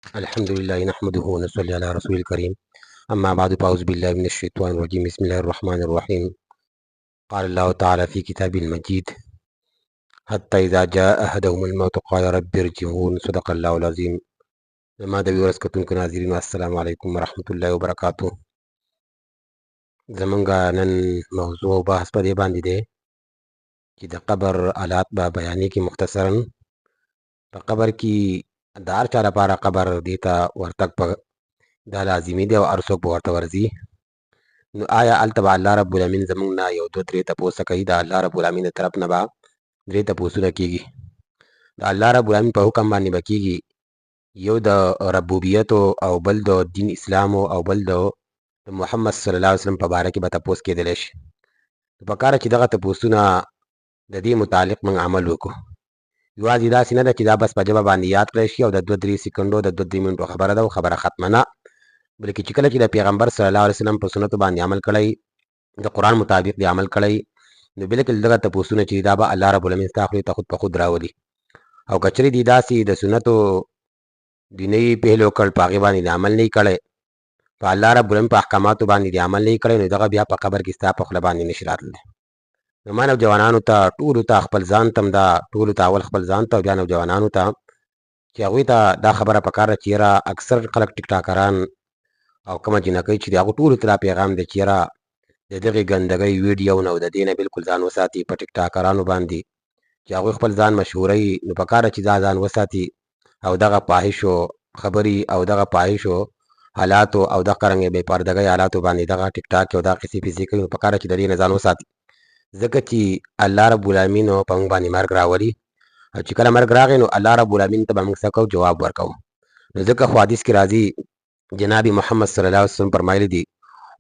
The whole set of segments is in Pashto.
الحمد لله نحمده ونصلي على رسول الكريم. أما بعد فأعوذ بالله من الشيطان الرجيم. بسم الله الرحمن الرحيم. قال الله تعالى في كتابه المجيد: حتى إذا جاء أحدهم الموت قال رب ارجعون. صدق الله العظيم. زما د ویورس کتونکو ناظرینو السلام علیکم ورحمة الله وبرکاته. زمونږه نن موضوع او بحث په دې باندې دی چې د قبر حالات به بیانېږي مختصرا. په قبر کې د هر چا لپاره قبر دې ته ورتګ په دا لازمي دی او هر څوک به ورته ورځي. نو آیا هلته به الله رب العالمین زمونږ نه یو دوه درې تپوسه کوي؟ د الله رب العالمین د طرف نه به درې تپوسونه کېږي. د الله رب العالمین په حکم باندې به کېږي، یو د ربوبیت او بل د دین اسلام او بل د محمد صلی الله علیه وسلم په باره کې به تپوس کېدلی شي. په کار چې دغه تپوسونه د دې متعلق موږ عمل وکړو. یوازې داسې نه ده چې دا بس په ژبه باندې یاد کړی شي او د دوه درې سکندو د دوه درې منټو خبره ده او خبره ختمه نه، بلکې چې کله چې د پیغمبر صلی الله علیه وسلم په سنتو باندې عمل کړی، د قرآن مطابق دی عمل کړی، نو بالکل دغه تپوسونه چې دا به الله رب العالمین ستا خولې ته خود په خود راولي. او که چېرې دې داسې د سنتو دیني پهلو کړ، په هغې باندې د عمل نه یې کړی، په الله رب العالمین په احکاماتو باندې د عمل نه یې کړی، نو دغه بیا په قبر کې ستا په خوله باندې نشي راتللی. نو ما نوجوانانو ته ټولو ته خپل ځان ته دا ټولو ته اول خپل ځان ته او بیا نوجوانانو ته چې هغوی ته دا خبره پکار ده چې یاره اکثر خلک ټیک ټاکران او کومه جنکۍ چې د هغو ټولو ته دا پیغام دی چې یاره د دغې ګندګۍ ویډیو نه او د دې نه بلکل ځان وساتي په ټیک ټاکرانو باندې چې هغوی خپل ځان مشهوروي. نو پکار ده چې دا ځان وساتي او دغه فاحشو خبرې او دغه فاحشو حالاتو او دغه رنګې بې پردګۍ حالاتو باندې دغه ټیک ټاک او دغه قصې پیسې کوي. نو پکار ده چې د دې نه ځان وساتي، ځکه چې الله رب العالمین په موږ باندې مرګ راولي او چې کله مرګ راغی نو الله رب العالمین ته به موږ څه کوو؟ جواب ورکوو. نو ځکه خو حدیث کې راځي، جناب محمد صلی الله علیه وسلم فرمایلی دي،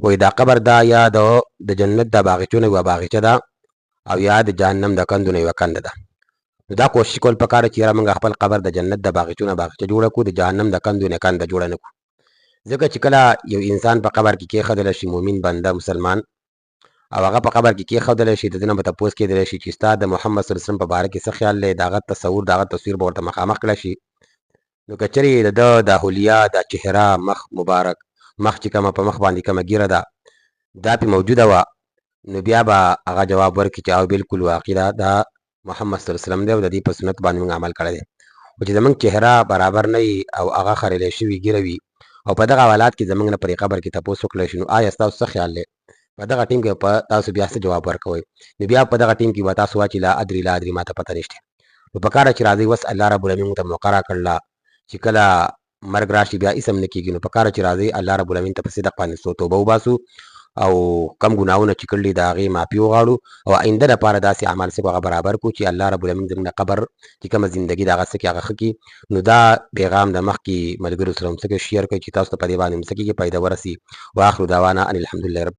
وایي دا قبر دا یا د جنت د باغچو نه یوه باغچه ده او یا د جهنم د کندو نه یوه کنده ده. نو دا کوشش کول پکار چې یاره موږ خپل قبر د جنت د باغچو نه باغچه جوړه کړو، د جهنم د کندو نه کنده جوړه نه کړو. ځکه چې کله یو انسان په قبر کې کېښودلی شي، مؤمن بنده مسلمان، او هغه په قبر کې کېښودلی شي، د ده نه به تپوس کېدلی شي چې ستا د محمد صلی الله علیه وسلم په باره کې څه خیال دی، د هغه تصور د هغه تصویر به ورته مخامخ کړی شي. نو که چېرې د ده دا حلیه دا چهره مخ مبارک مخ چې کومه په مخ باندې کومه ګیره ده دا پې موجوده وه، نو بیا به هغه جواب ورکړي چې او بلکل واقعي دا محمد صلی الله علیه وسلم دی او د دې په سنت باندې موږ عمل کړی دی. خو چې زموږ چهره برابر نه وي او هغه خریلی شوي ګیره وي او په دغه حالات کې زموږ نه پرې قبر کې تپوس وکړی شي، نو آیا ستاسو څه خیال دی؟ په دغه ټیم کې په تاسو بیا څه جواب ورکوئ؟ نو بیا په دغه ټیم کې به تاسو وایئ چې لا ادري ما ته پته نشته. نو پکار ده چې راځئ اوس الله رب العالمین موږ ته موقع راکړله چې کله مرګ راشي بیا هېڅ هم نه کېږي. نو پکار ده چې راځئ الله رب العالمین ته په صدق باندې څو توبه وباسو او کم ګناهونه چې کړي د هغې معافي وغواړو او آینده دپاره داسې اعمال څه هغه برابر کړو چې الله رب العالمین زموږ د قبر چې کومه زندګي د هغه څه کړي هغه ښه کړي. نو دا پیغام د مخکې ملګرو سره هم څه شیر کړئ چې تاسو ته په دې باندې هم څه کېږي پیدا ورسي. واخر دعوانا ان الحمدلله رب